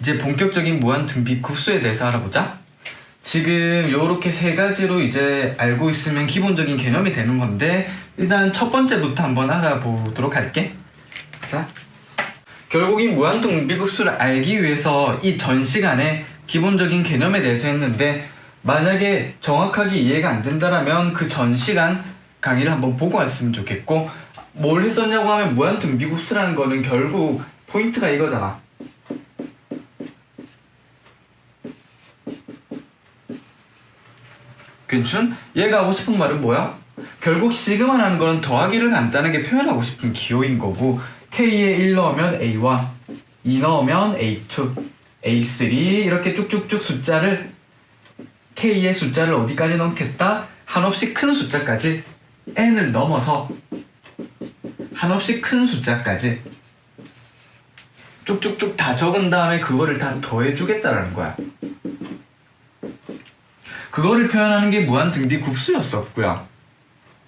이제 본격적인 무한등비 급수에 대해서 알아보자. 지금 요렇게 세 가지로 이제 알고 있으면 기본적인 개념이 되는 건데, 일단 첫 번째부터 한번 알아보도록 할게. 자, 결국 이 무한등비 급수를 알기 위해서 이 전 시간에 기본적인 개념에 대해서 했는데, 만약에 정확하게 이해가 안 된다라면 그 전 시간 강의를 한번 보고 왔으면 좋겠고, 뭘 했었냐고 하면 무한등비 급수라는 거는 결국 포인트가 이거잖아. 괜춘? 얘가 하고 싶은 말은 뭐야? 결국 시그마라는 거는 더하기를 간단하게 표현하고 싶은 기호인 거고, K에 1 넣으면 A1, 2 넣으면 A2, A3 이렇게 쭉쭉쭉 숫자를, K의 숫자를 어디까지 넣겠다? 한없이 큰 숫자까지, N을 넘어서 한없이 큰 숫자까지 쭉쭉쭉 다 적은 다음에 그거를 다 더해주겠다라는 거야. 그거를 표현하는 게 무한등비 급수였었고요.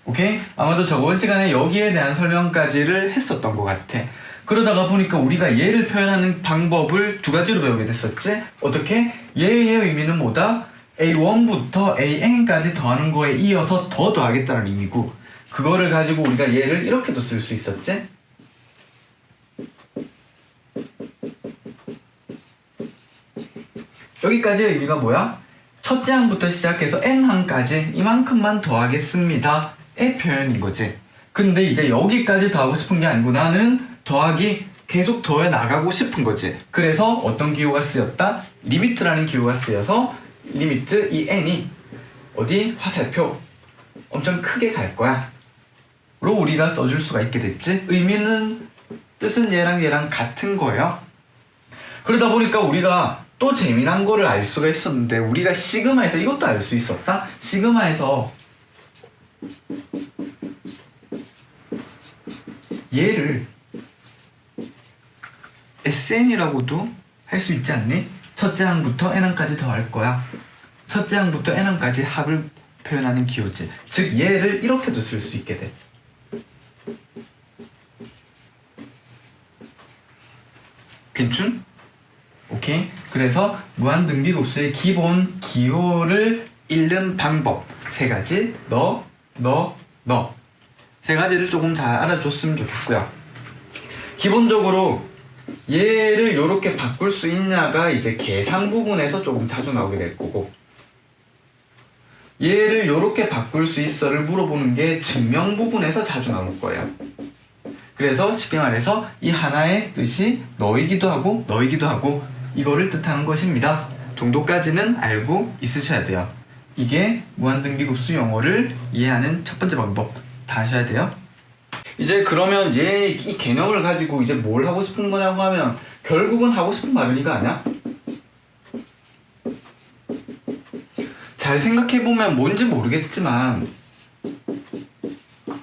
오케이? 아마도 저번 시간에 여기에 대한 설명까지를 했었던 것 같아. 그러다가 보니까 우리가 얘를 표현하는 방법을 두 가지로 배우게 됐었지? 어떻게? 얘의 의미는 뭐다? A1부터 AN까지 더하는 거에 이어서 더 더하겠다는 의미고, 그거를 가지고 우리가 얘를 이렇게도 쓸 수 있었지? 여기까지의 의미가 뭐야? 첫째 항부터 시작해서 n항까지 이만큼만 더하겠습니다 의 표현인 거지. 근데 이제 여기까지 더하고 싶은 게 아니고 나는 더하기 계속 더해 나가고 싶은 거지. 그래서 어떤 기호가 쓰였다? 리미트라는 기호가 쓰여서 리미트 이 n이 어디? 화살표 엄청 크게 갈 거야 로 우리가 써줄 수가 있게 됐지. 의미는, 뜻은 얘랑 같은 거예요. 그러다 보니까 우리가 또 재미난 거를 알 수가 있었는데, 우리가 시그마에서 이것도 알 수 있었다? 시그마에서 얘를 SN이라고도 할 수 있지 않니? 첫째 항부터 n항까지 더할 거야. 첫째 항부터 n항까지 합을 표현하는 기호지. 즉 얘를 이렇게도 쓸 수 있게 돼. 괜춘? 오케이? 그래서 무한등비 급수의 기본 기호를 읽는 방법 세 가지, 너 세 가지를 조금 잘 알아줬으면 좋겠고요. 기본적으로 얘를 이렇게 바꿀 수 있냐가 이제 계산 부분에서 조금 자주 나오게 될 거고, 얘를 이렇게 바꿀 수 있어를 물어보는 게 증명 부분에서 자주 나올 거예요. 그래서 쉽게 말해서 이 하나의 뜻이 너이기도 하고 이거를 뜻하는 것입니다 정도까지는 알고 있으셔야 돼요. 이게 무한등비 급수 영어를 이해하는 첫 번째 방법. 다 하셔야 돼요. 이제 그러면 얘 이 개념을 가지고 이제 뭘 하고 싶은 거냐고 하면 결국은 하고 싶은 말은 이거 아니야? 잘 생각해보면 뭔지 모르겠지만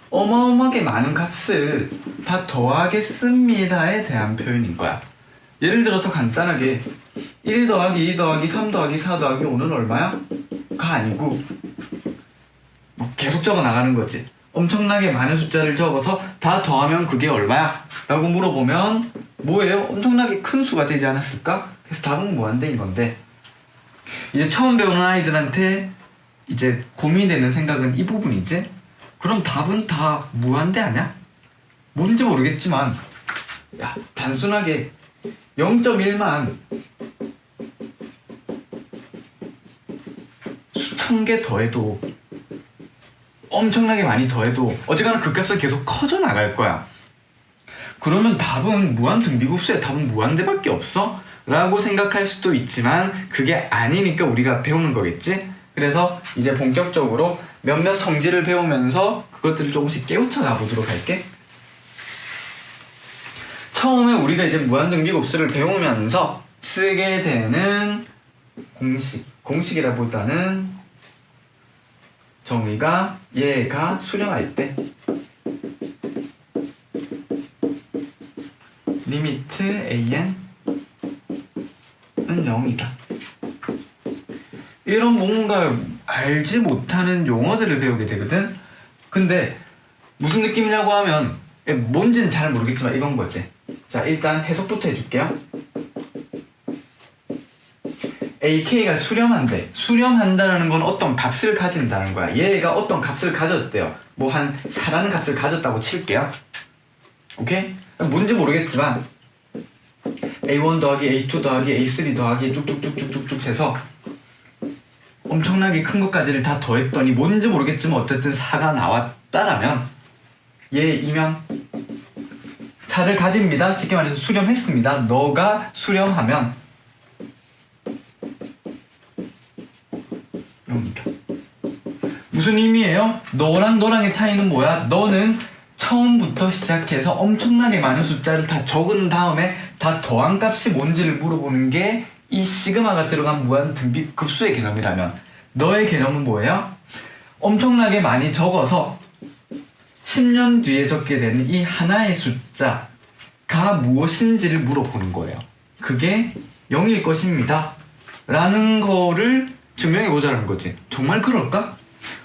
어마어마하게 많은 값을 다 더하겠습니다에 대한 표현인 거야. 예를 들어서 간단하게 1 더하기 2 더하기 3 더하기 4 더하기 5는 얼마야? 가 아니고 뭐 계속 적어 나가는 거지. 엄청나게 많은 숫자를 적어서 다 더하면 그게 얼마야? 라고 물어보면 뭐예요? 엄청나게 큰 수가 되지 않았을까? 그래서 답은 무한대인 건데, 이제 처음 배우는 아이들한테 이제 고민되는 생각은 이 부분이지? 그럼 답은 다 무한대 아냐? 뭔지 모르겠지만 야, 단순하게 0.1만 수천 개 더해도, 엄청나게 많이 더해도 어쨌거나 그 값은 계속 커져 나갈 거야. 그러면 답은 무한등비 급수의 답은 무한대밖에 없어? 라고 생각할 수도 있지만 그게 아니니까 우리가 배우는 거겠지? 그래서 이제 본격적으로 몇몇 성질을 배우면서 그것들을 조금씩 깨우쳐 가보도록 할게. 처음에 우리가 이제 무한등비 급수를 배우면서 쓰게 되는 공식이라보다는 정의가 얘가 수렴할 때 리미트 AN은 0이다. 이런 뭔가 알지 못하는 용어들을 배우게 되거든. 근데 무슨 느낌이냐고 하면 뭔지는 잘 모르겠지만 이건 거지. 자, 일단 해석부터 해줄게요. AK가 수렴한대. 수렴한다라는 건 어떤 값을 가진다는 거야. 얘가 어떤 값을 가졌대요. 뭐 한 4라는 값을 가졌다고 칠게요. 오케이? 뭔지 모르겠지만 A1 더하기 A2 더하기 A3 더하기 쭉쭉쭉쭉쭉쭉 해서 엄청나게 큰 것까지를 다 더했더니 뭔지 모르겠지만 어쨌든 4가 나왔다라면 얘이면 4를 가집니다. 쉽게 말해서 수렴했습니다. 너가 수렴하면 0이다. 무슨 의미예요? 너랑 너랑의 차이는 뭐야? 너는 처음부터 시작해서 엄청나게 많은 숫자를 다 적은 다음에 다 더한 값이 뭔지를 물어보는 게 이 시그마가 들어간 무한 등비 급수의 개념이라면, 너의 개념은 뭐예요? 엄청나게 많이 적어서 10년 뒤에 적게 되는 이 하나의 숫자가 무엇인지를 물어보는 거예요. 그게 0일 것입니다 라는 거를 증명해보자는 거지. 정말 그럴까?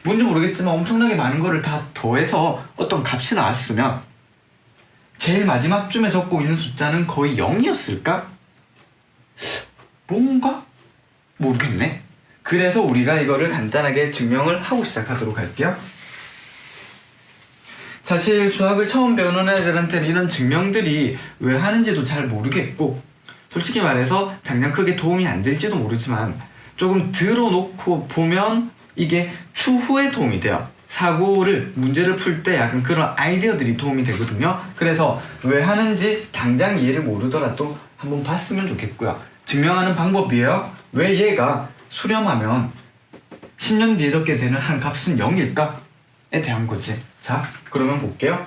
뭔지 모르겠지만 엄청나게 많은 거를 다 더해서 어떤 값이 나왔으면 제일 마지막 쯤에 적고 있는 숫자는 거의 0이었을까? 뭔가? 모르겠네. 그래서 우리가 이거를 간단하게 증명을 하고 시작하도록 할게요. 사실 수학을 처음 배우는 애들한테는 이런 증명들이 왜 하는지도 잘 모르겠고, 솔직히 말해서 당장 크게 도움이 안 될지도 모르지만 조금 들어놓고 보면 이게 추후에 도움이 돼요. 사고를, 문제를 풀 때 약간 그런 아이디어들이 도움이 되거든요. 그래서 왜 하는지 당장 이해를 모르더라도 한번 봤으면 좋겠고요. 증명하는 방법이에요. 왜 얘가 수렴하면 10년 뒤에 적게 되는 한 값은 0일까에 대한 거지. 자, 그러면 볼게요.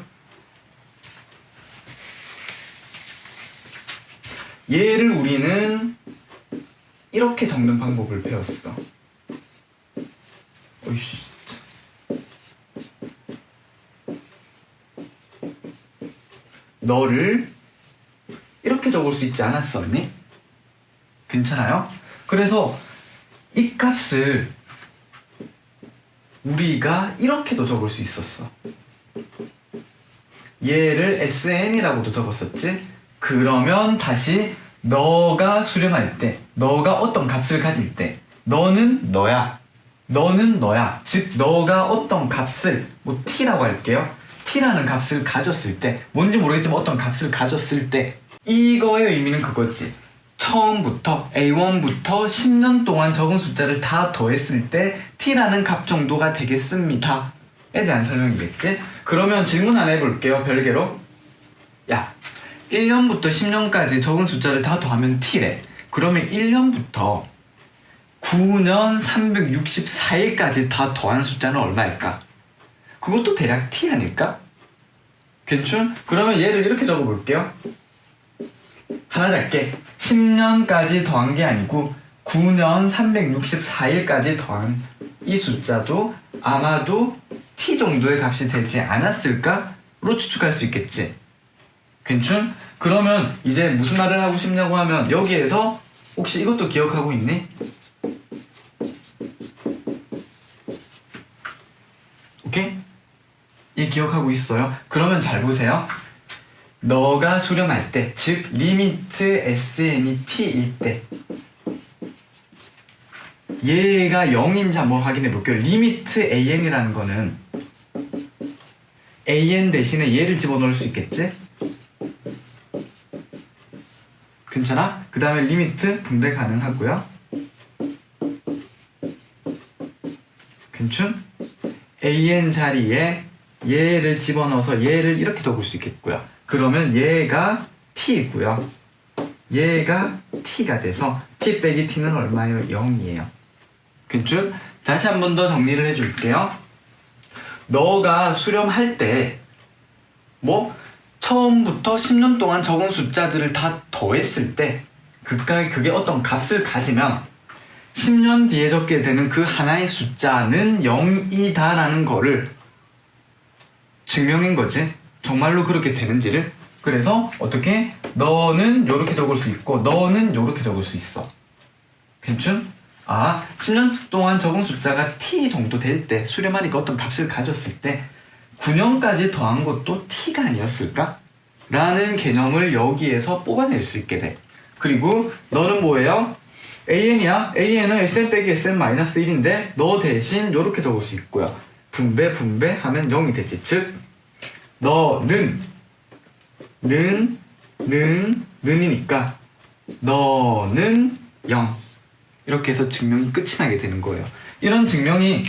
얘를 우리는 이렇게 적는 방법을 배웠어. 어이씨. 너를 이렇게 적을 수 있지 않았었니? 괜찮아요? 그래서 이 값을 우리가 이렇게도 적을 수 있었어. 얘를 SN이라고도 적었었지? 그러면 다시 너가 수렴할 때, 너가 어떤 값을 가질 때, 너는 너야. 너는 너야. 즉 너가 어떤 값을, 뭐 t라고 할게요. t라는 값을 가졌을 때, 뭔지 모르겠지만 어떤 값을 가졌을 때, 이거의 의미는 그거지. 처음부터 A1부터 10년 동안 적은 숫자를 다 더했을 때 t라는 값 정도가 되겠습니다 에 대한 설명이겠지? 그러면 질문 하나 해볼게요. 별개로. 야, 1년부터 10년까지 적은 숫자를 다 더하면 t래. 그러면 1년부터 9년 364일까지 다 더한 숫자는 얼마일까? 그것도 대략 t 아닐까? 괜찮? 그러면 얘를 이렇게 적어볼게요. 하나 작게 10년까지 더한 게 아니고 9년 364일까지 더한 이 숫자도 아마도 t 정도의 값이 되지 않았을까로 추측할 수 있겠지. 괜찮? 그러면 이제 무슨 말을 하고 싶냐고 하면 여기에서 혹시 이것도 기억하고 있니? 오케이? 이 기억하고 있어요? 그러면 잘 보세요. 너가 수렴할 때, 즉 리미트 SN이 t일 때 얘가 0인지 한번 확인해 볼게요. 리미트 AN이라는 거는 AN 대신에 얘를 집어넣을 수 있겠지? 괜찮아? 그 다음에 리미트 분배 가능하고요. 괜찮? AN 자리에 얘를 집어넣어서 얘를 이렇게 적을 수 있겠고요. 그러면 얘가 t이고요. 얘가 t가 돼서 t 빼기 t는 얼마예요? 0이에요. 괜찮? 다시 한 번 더 정리를 해줄게요. 너가 수렴할 때 뭐 처음부터 10년 동안 적은 숫자들을 다 더했을 때 그게 어떤 값을 가지면 10년 뒤에 적게 되는 그 하나의 숫자는 0이다라는 거를 증명인 거지. 정말로 그렇게 되는지를. 그래서 어떻게? 너는 요렇게 적을 수 있고 너는 요렇게 적을 수 있어. 괜찮? 아, 10년 동안 적은 숫자가 t 정도 될 때, 수렴하니까 어떤 값을 가졌을 때 9년까지 더한 것도 t가 아니었을까? 라는 개념을 여기에서 뽑아낼 수 있게 돼. 그리고 너는 뭐예요? AN이야. AN은 SN 빼기 SN 마이너스 1인데 너 대신 이렇게 적을 수 있고요. 분배하면 0이 되지. 즉 너는 는이니까 너는 0 이렇게 해서 증명이 끝이 나게 되는 거예요. 이런 증명이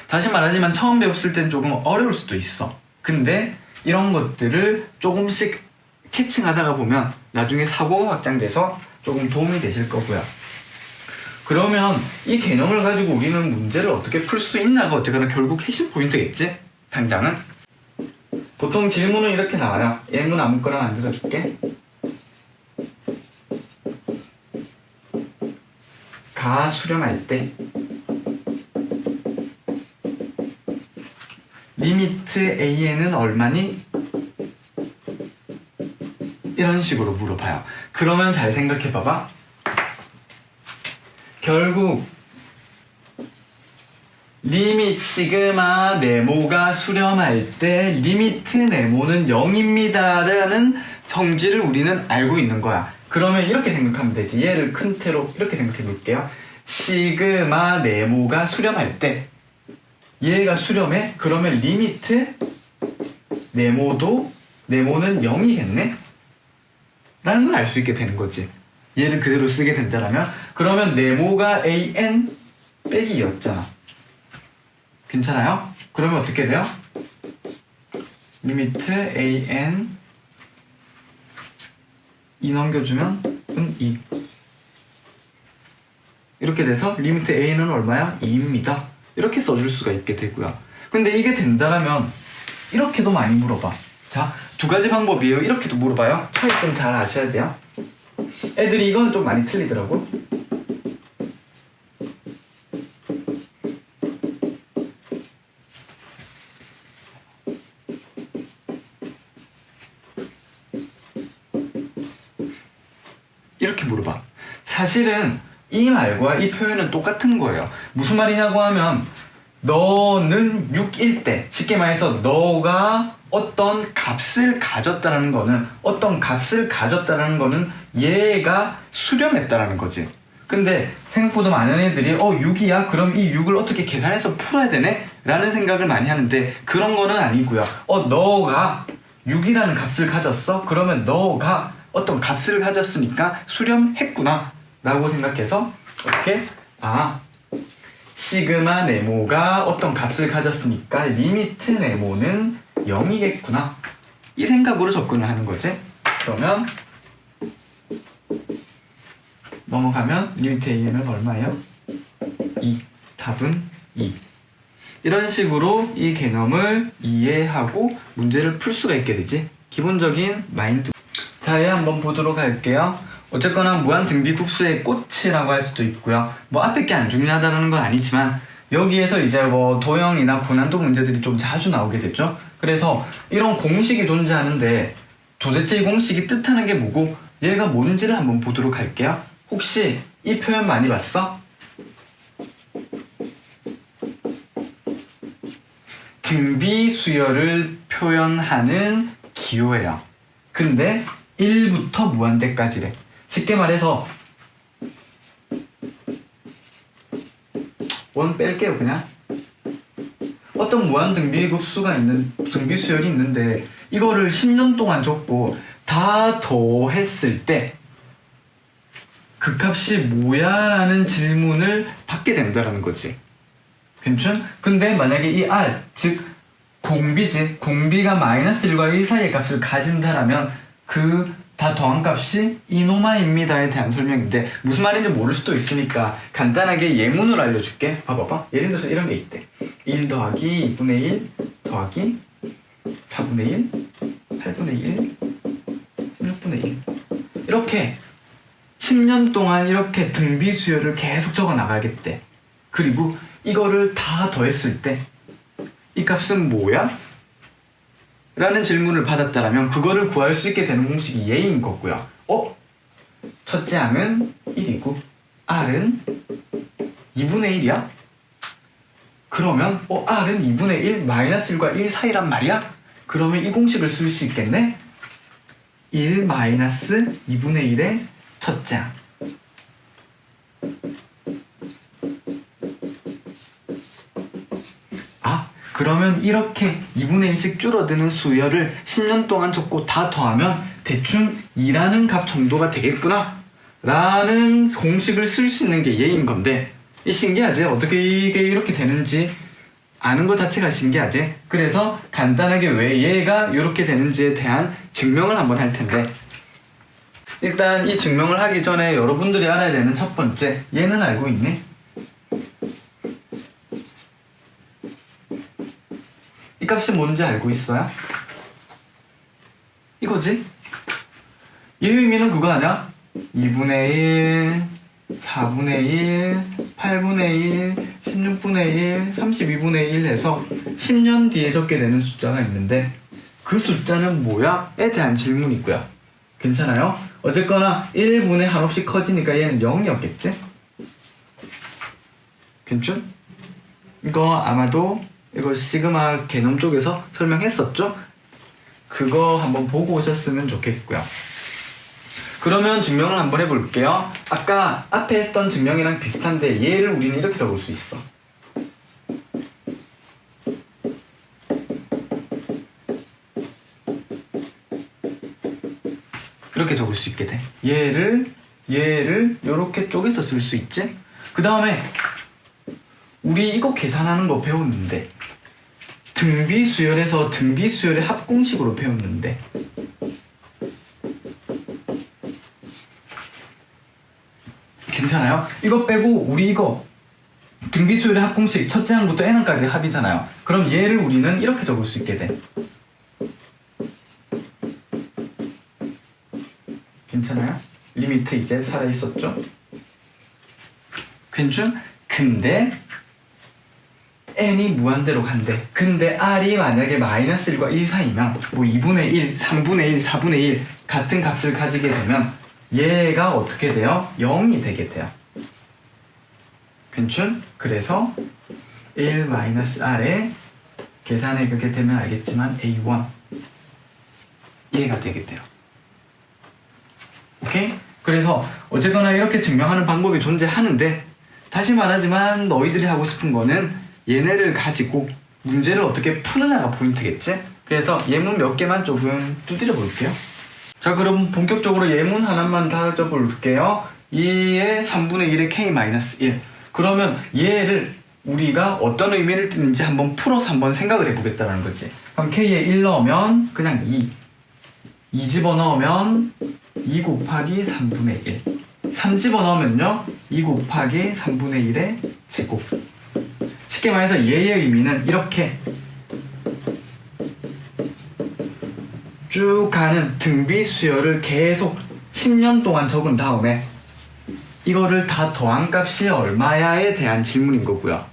다시 말하지만 처음 배웠을 땐 조금 어려울 수도 있어. 근데 이런 것들을 조금씩 캐칭하다가 보면 나중에 사고가 확장돼서 조금 도움이 되실 거고요. 그러면 이 개념을 가지고 우리는 문제를 어떻게 풀 수 있냐가 어쨌거나 결국 핵심 포인트겠지? 당장은 보통 질문은 이렇게 나와요. 예문 아무거나 만들어줄게. 가 수렴할 때 리미트 AN은 얼마니? 이런 식으로 물어봐요. 그러면 잘 생각해봐봐. 결국 리밋 시그마 네모가 수렴할 때 리미트 네모는 0입니다 라는 성질을 우리는 알고 있는 거야. 그러면 이렇게 생각하면 되지. 얘를 큰 태로 이렇게 생각해 볼게요. 시그마 네모가 수렴할 때 얘가 수렴해? 그러면 리미트 네모는 0이겠네? 라는 걸 알 수 있게 되는 거지. 얘를 그대로 쓰게 된다면 그러면 네모가 AN 빼기 2였잖아. 괜찮아요? 그러면 어떻게 돼요? 리미트 AN 2 넘겨주면 2 이렇게 돼서 리미트 AN은 얼마야? 2입니다. 이렇게 써줄 수가 있게 되고요. 근데 이게 된다라면 이렇게도 많이 물어봐. 자, 두 가지 방법이에요. 이렇게도 물어봐요. 차이 좀 잘 아셔야 돼요. 애들이 이건 좀 많이 틀리더라고. 이렇게 물어봐. 사실은 이 말과 이 표현은 똑같은 거예요. 무슨 말이냐고 하면 너는 6일 때, 쉽게 말해서 너가 어떤 값을 가졌다는 거는 얘가 수렴했다라는 거지. 근데 생각보다 많은 애들이 6이야? 그럼 이 6을 어떻게 계산해서 풀어야 되네? 라는 생각을 많이 하는데 그런 거는 아니고요. 너가 6이라는 값을 가졌어? 그러면 너가 어떤 값을 가졌으니까 수렴했구나 라고 생각해서 어떻게? 시그마 네모가 어떤 값을 가졌으니까 리미트 네모는 0이겠구나 이 생각으로 접근을 하는 거지. 그러면 넘어가면 리미트 AN은 얼마예요? 2. 답은 2. 이런 식으로 이 개념을 이해하고 문제를 풀 수가 있게 되지. 기본적인 마인드. 자, 얘 한번 보도록 할게요. 어쨌거나 무한등비 kup수의 꽃이라고 할 수도 있고요. 뭐 앞에 게 안 중요하다는 건 아니지만 여기에서 이제 뭐 도형이나 고난도 문제들이 좀 자주 나오게 됐죠. 그래서 이런 공식이 존재하는데 도대체 이 공식이 뜻하는 게 뭐고 얘가 뭔지를 한번 보도록 할게요. 혹시 이 표현 많이 봤어? 등비 수열을 표현하는 기호예요. 근데 1부터 무한대까지래. 쉽게 말해서 원 뺄게요. 그냥 어떤 무한 등비급수가 있는 등비 수열이 있는데 이거를 10년 동안 줬고 다 더했을 때 그 값이 뭐야? 라는 질문을 받게 된다는 거지. 괜찮? 근데 만약에 이 R, 즉 공비지, 공비가 마이너스 1과 1 사이의 값을 가진다라면 그 다 더한 값이 이노마입니다에 대한 설명인데 무슨 말인지 모를 수도 있으니까 간단하게 예문을 알려줄게. 봐봐봐. 예를 들어서 이런 게 있대. 1 더하기 2분의 1 더하기 4분의 1 8분의 1 16분의 1 이렇게 10년 동안 이렇게 등비 수열을 계속 적어 나가겠대. 그리고 이거를 다 더했을 때 이 값은 뭐야? 라는 질문을 받았다면 그거를 구할 수 있게 되는 공식이 얘인 거고요. 첫째 항은 1이고 R은 2분의 1이야? 그러면 R은 2분의 1 마이너스 1과 1 사이란 말이야? 그러면 이 공식을 쓸 수 있겠네? 1 마이너스 2분의 1의 첫째 항 그러면 이렇게 2분의 1씩 줄어드는 수열을 10년 동안 적고 다 더하면 대충 2라는 값 정도가 되겠구나 라는 공식을 쓸 수 있는 게 얘인 건데, 이 신기하지? 어떻게 이게 이렇게 되는지 아는 것 자체가 신기하지? 그래서 간단하게 왜 얘가 이렇게 되는지에 대한 증명을 한번 할 텐데, 일단 이 증명을 하기 전에 여러분들이 알아야 되는 첫 번째, 얘는 알고 있니? 이 값이 뭔지 알고 있어요? 이거지? 얘의 의미는 그거 아냐? 2분의 1, 4분의 1, 8분의 1, 16분의 1, 32분의 1 해서 10년 뒤에 적게 되는 숫자가 있는데, 그 숫자는 뭐야? 에 대한 질문이고요. 괜찮아요? 어쨌거나 1분의 한없이 커지니까 얘는 0이었겠지? 괜찮? 이거 아마도 이거 시그마 개념 쪽에서 설명했었죠? 그거 한번 보고 오셨으면 좋겠고요. 그러면 증명을 한번 해볼게요. 아까 앞에 했던 증명이랑 비슷한데 얘를 우리는 이렇게 적을 수 있어. 이렇게 적을 수 있게 돼. 얘를 이렇게 쪼개서 쓸 수 있지? 그 다음에 우리 이거 계산하는 거 배웠는데, 등비수열에서 등비수열의 합공식으로 배웠는데, 괜찮아요? 이거 빼고 우리 이거 등비수열의 합공식 첫째 항부터 n항까지 합이잖아요. 그럼 얘를 우리는 이렇게 적을 수 있게 돼. 괜찮아요? 리미트 이제 살아있었죠? 괜찮? 근데 n이 무한대로 간대. 근데 r이 만약에 마이너스 1과 1 사이면 뭐 2분의 1, 3분의 1, 4분의 1 같은 값을 가지게 되면 얘가 어떻게 돼요? 0이 되게 돼요. 괜찮? 그래서 1-r에 계산해 그게 되면 알겠지만 a1 얘가 되게 돼요. 오케이? 그래서 어쨌거나 이렇게 증명하는 방법이 존재하는데, 다시 말하지만 너희들이 하고 싶은 거는 얘네를 가지고 문제를 어떻게 푸느냐가 포인트겠지? 그래서 예문 몇 개만 조금 두드려 볼게요. 자, 그럼 본격적으로 예문 하나만 다져 볼게요. 2의 3분의 1의 k-1. 그러면 얘를 우리가 어떤 의미를 띠는지 한번 풀어서 한번 생각을 해보겠다는 거지. 그럼 k에 1 넣으면 그냥 2 집어넣으면 2 곱하기 3분의 1. 3 집어넣으면요 2 곱하기 3분의 1의 제곱. 쉽게 말해서 얘의 의미는 이렇게 쭉 가는 등비수열을 계속 10년 동안 적은 다음에 이거를 다 더한 값이 얼마야에 대한 질문인 거고요.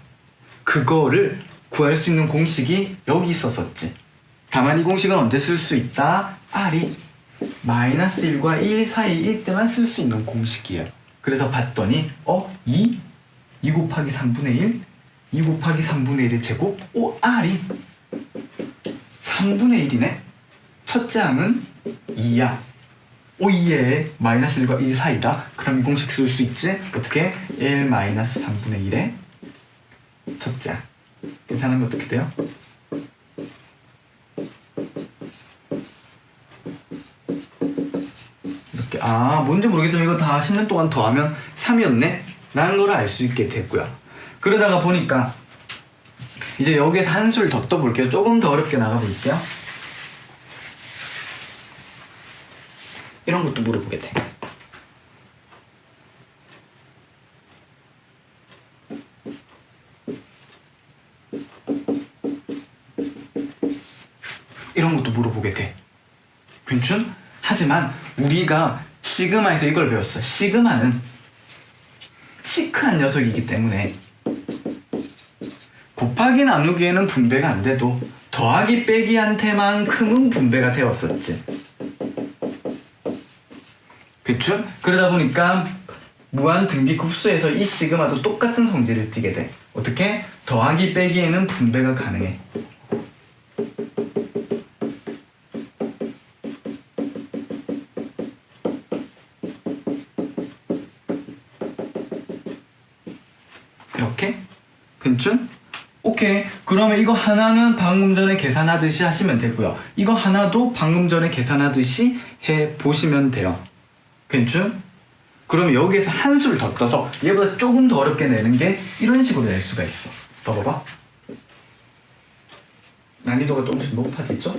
그거를 구할 수 있는 공식이 여기 있었었지. 다만 이 공식은 언제 쓸 수 있다? r이 마이너스 1과 1 사이일 때만 쓸 수 있는 공식이에요. 그래서 봤더니 2 곱하기 3분의 1 2 곱하기 3분의 1의 제곱 r이 3분의 1이네? 첫째 항은 2야. 얘 마이너스 1과 1 사이다. 그럼 이 공식 쓸 수 있지? 어떻게? 1 마이너스 3분의 1의 첫째 항. 계산하면 어떻게 돼요? 이렇게. 뭔지 모르겠지만 이거 다 10년 동안 더하면 3이었네? 라는 걸 알 수 있게 됐고요. 그러다가 보니까 이제 여기에서 한 술 더 떠볼게요. 조금 더 어렵게 나가볼게요. 이런 것도 물어보게 돼. 이런 것도 물어보게 돼. 괜찮? 하지만 우리가 시그마에서 이걸 배웠어. 시그마는 시크한 녀석이기 때문에 곱하기 나누기에는 분배가 안 돼도 더하기 빼기한테만큼은 분배가 되었었지. 그쵸? 그러다 보니까 무한 등비 kup수에서 이 시그마도 똑같은 성질을 띠게 돼. 어떻게? 더하기 빼기에는 분배가 가능해. 이렇게? 괜찮? 오케이. 그러면 이거 하나는 방금 전에 계산하듯이 하시면 되고요. 이거 하나도 방금 전에 계산하듯이 해보시면 돼요. 괜찮? 그럼 여기에서 한 수를 더 떠서 얘보다 조금 더 어렵게 내는 게 이런 식으로 낼 수가 있어. 봐봐봐. 난이도가 조금씩 높아지죠?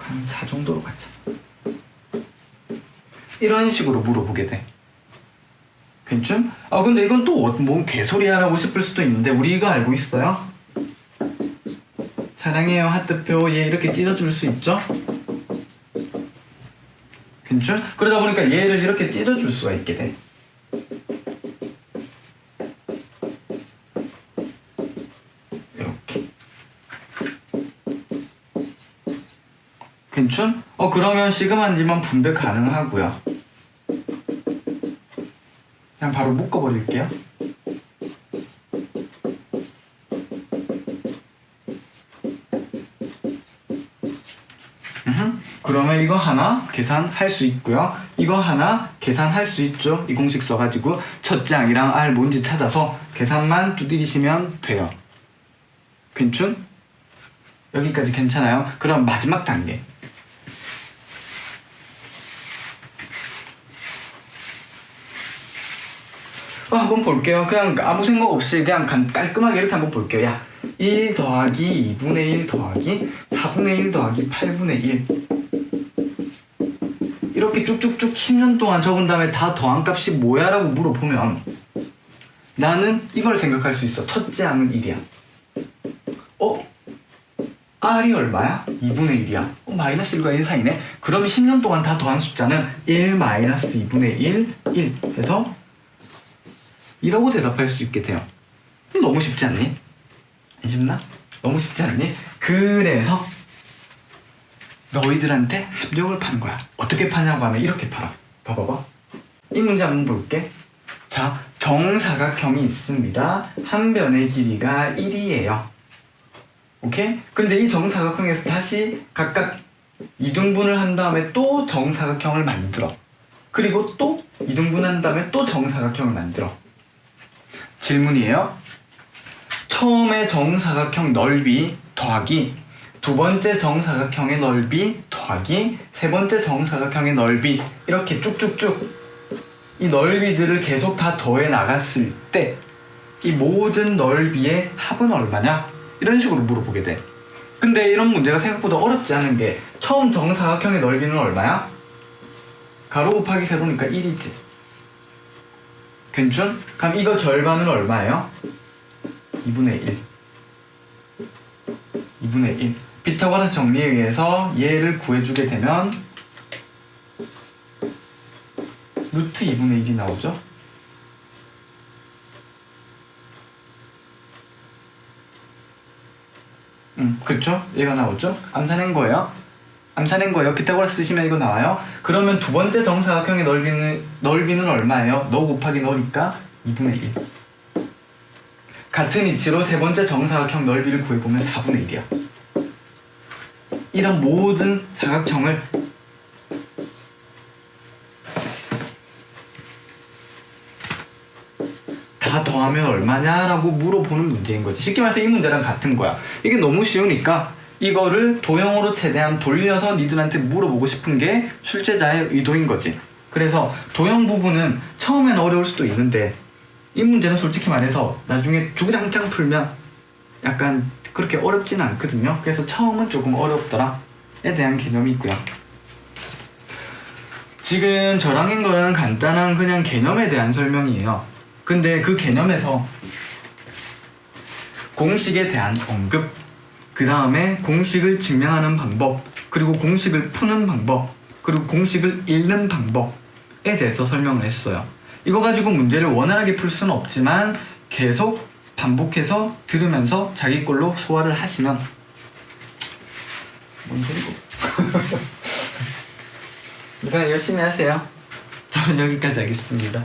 한 4 정도로 가자. 이런 식으로 물어보게 돼. 괜찮? 아 근데 이건 또 뭔 개소리야라고 싶을 수도 있는데 우리 이거 알고 있어요? 사랑해요 하트표 얘 이렇게 찢어줄 수 있죠? 괜찮? 그러다 보니까 얘를 이렇게 찢어줄 수가 있게 돼. 이렇게. 괜찮? 그러면 시그마인지만 분배 가능하고요. 그냥 바로 묶어버릴게요. 그러면 이거 하나 계산할 수 있고요. 이거 하나 계산할 수 있죠. 이 공식 써가지고 첫째 항이랑 R 뭔지 찾아서 계산만 두드리시면 돼요. 괜찮? 여기까지 괜찮아요? 그럼 마지막 단계. 한번 볼게요. 그냥 아무 생각 없이 그냥 깔끔하게 이렇게 한번 볼게요. 야, 1 더하기 2분의 1 더하기 4분의 1 더하기 8분의 1 이렇게 쭉쭉쭉 10년 동안 적은 다음에 다 더한 값이 뭐야? 라고 물어보면 나는 이걸 생각할 수 있어. 첫째 항은 1이야. R이 얼마야? 2분의 1이야. 마이너스 1과 1 사이네? 그러면 10년 동안 다 더한 숫자는 1 마이너스 2분의 1, 1 해서 이라고 대답할 수 있게 돼요. 너무 쉽지 않니? 안 쉽나? 너무 쉽지 않니? 그래서 너희들한테 합력을 파는 거야. 어떻게 파냐고 하면 이렇게 팔아. 봐봐봐. 이 문제 한번 볼게. 자, 정사각형이 있습니다. 한 변의 길이가 1이에요. 오케이? 근데 이 정사각형에서 다시 각각 이등분을 한 다음에 또 정사각형을 만들어. 그리고 또 이등분한 다음에 또 정사각형을 만들어. 질문이에요. 처음에 정사각형 넓이 더하기 두 번째 정사각형의 넓이 더하기 세 번째 정사각형의 넓이 이렇게 쭉쭉쭉 이 넓이들을 계속 다 더해 나갔을 때 이 모든 넓이의 합은 얼마냐? 이런 식으로 물어보게 돼. 근데 이런 문제가 생각보다 어렵지 않은 게 처음 정사각형의 넓이는 얼마야? 가로 곱하기 세로니까 1이지. 괜찮? 그럼 이거 절반은 얼마예요? 2분의 1. 2분의 1. 피타고라스 정리에 의해서 얘를 구해주게 되면 루트 2분의 1이 나오죠? 그쵸? 얘가 나오죠? 암산한 거예요. 암산한 거예요. 피타고라스 쓰시면 이거 나와요. 그러면 두 번째 정사각형의 넓이는 얼마예요? 너 곱하기 너니까 2분의 1. 같은 이치로 세 번째 정사각형 넓이를 구해보면 4분의 1이야. 이런 모든 사각형을 다 더하면 얼마냐라고 물어보는 문제인 거지. 쉽게 말해서 이 문제랑 같은 거야. 이게 너무 쉬우니까 이거를 도형으로 최대한 돌려서 니들한테 물어보고 싶은 게 출제자의 의도인 거지. 그래서 도형 부분은 처음엔 어려울 수도 있는데 이 문제는 솔직히 말해서 나중에 주구장창 풀면 약간 그렇게 어렵지는 않거든요. 그래서 처음은 조금 어렵더라에 대한 개념이 있고요. 지금 저랑 한 거는 간단한 그냥 개념에 대한 설명이에요. 근데 그 개념에서 공식에 대한 언급, 그 다음에 공식을 증명하는 방법, 그리고 공식을 푸는 방법, 그리고 공식을 읽는 방법에 대해서 설명을 했어요. 이거 가지고 문제를 원활하게 풀 수는 없지만 계속 반복해서 들으면서 자기 걸로 소화를 하시면 뭔 소리고 그러니까 열심히 하세요. 저는 여기까지 하겠습니다.